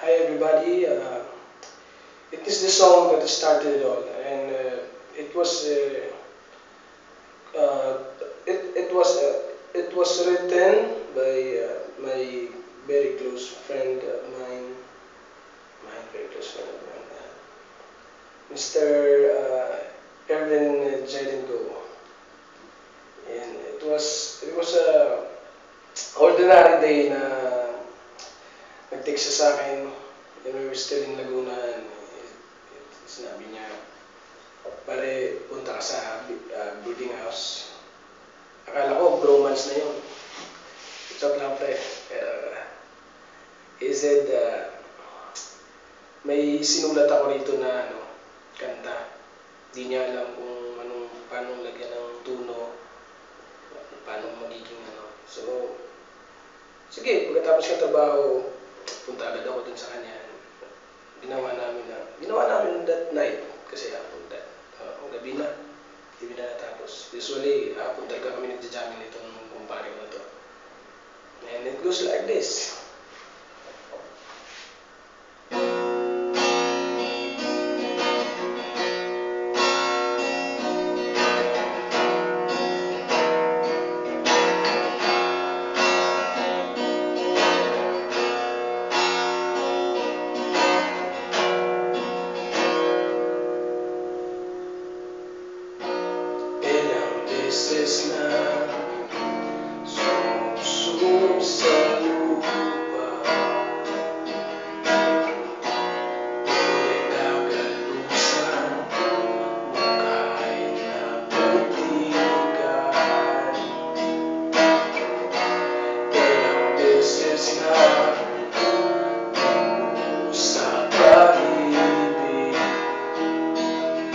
Hi everybody. It is the song that started it all, and it was uh, it was written by my very close friend of mine, very close friend of mine, Mr. Erwin Jelenko, and it was a ordinary day na nag-text siya sa akin, and we were still in Laguna, and sinabi niya, pare, punta ka sa boarding house. Akala ko, bromance na yun. Joke lang, pre. He said, may sinulat ako rito na kanta. Di niya alam kung paano lagyan ng tuno, paano magiging So, sige, pagkatapos ng trabaho, punta agad ako dun sa kanya. Ginawa namin that night kasi hapon gabi na, hindi na natapos. Usually, hapon talaga kami nagja-jamming nito ng kumpare ko na to. And it goes like this. Beses na sumusunod sa lupa, ngunit nagalusan mo kahit napuntikan. Ilang beses na sa pag-ibig,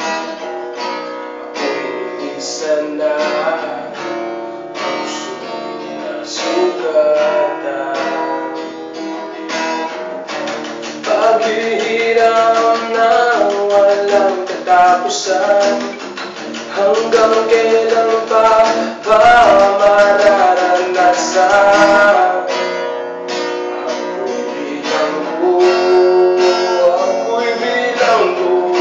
ako'y nilisan na sugatan. Paghihirap na walang katapusan, hanggang kailan pa ba mararanasan? Ako'y bilanggo,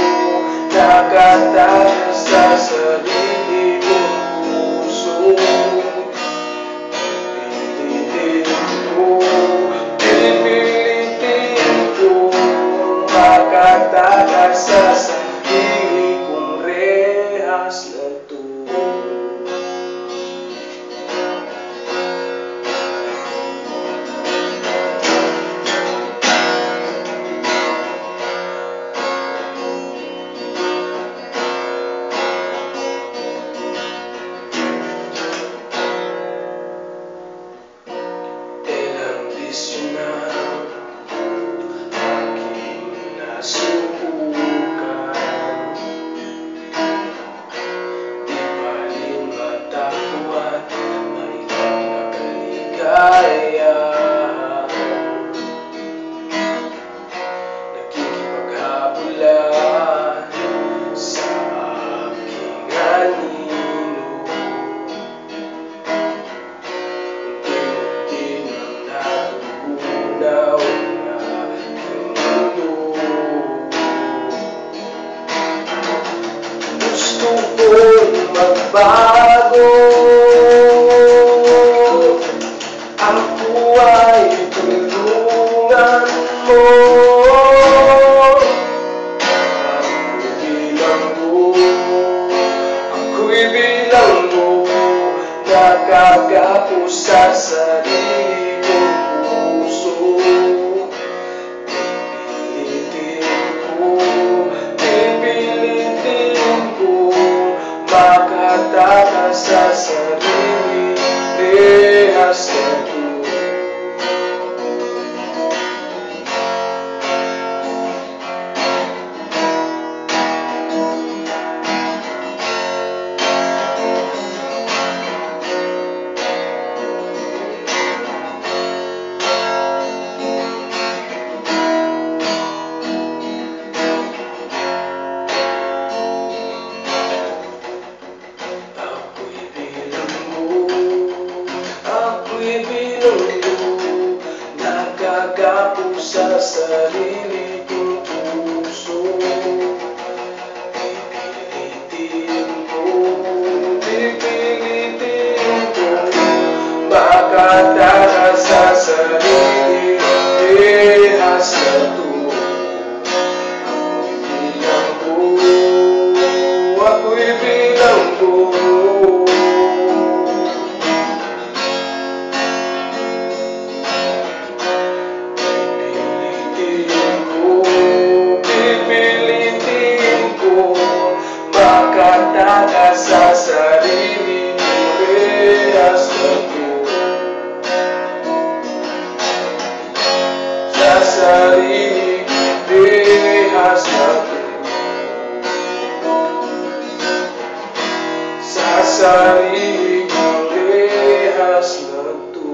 nakatayo sa sarili kong puso. Makatakas sa sarili kong rehas ng tulog. Ilang bisyo na subukan, di baling matakbuhan, may kaligayahan. Nakikipaghabulan sa aking anino, unti-unti nang natutunaw na aking mundo. Gusto ko'y magbago, ako ay tulungan mo. Ako'y bilanggo, nakagapo sa sarili kong puso. Makatakas sa sarili, rehas ng tulog. sa sarili kong puso. Pipilitin ko makatakas sa sarili rehas na to. Ako'y bilang ko. Makatakas sa sarili rehas na to. Sa sarili rehas na to. Sa sarili rehas na to.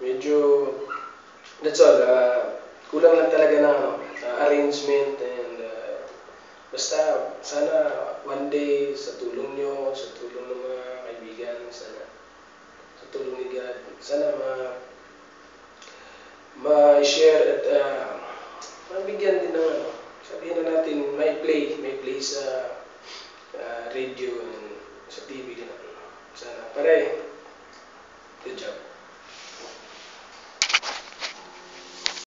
Medyo, that's all, kulang lang talaga ng arrangement and basta sana one day sa tulong nyo, sa tulong ng mga kaibigan, sana sa tulong ni God, sana ma-share at mabigyan din ng sabihin na natin may play sa radio and sa TV din. Sana pare, good job.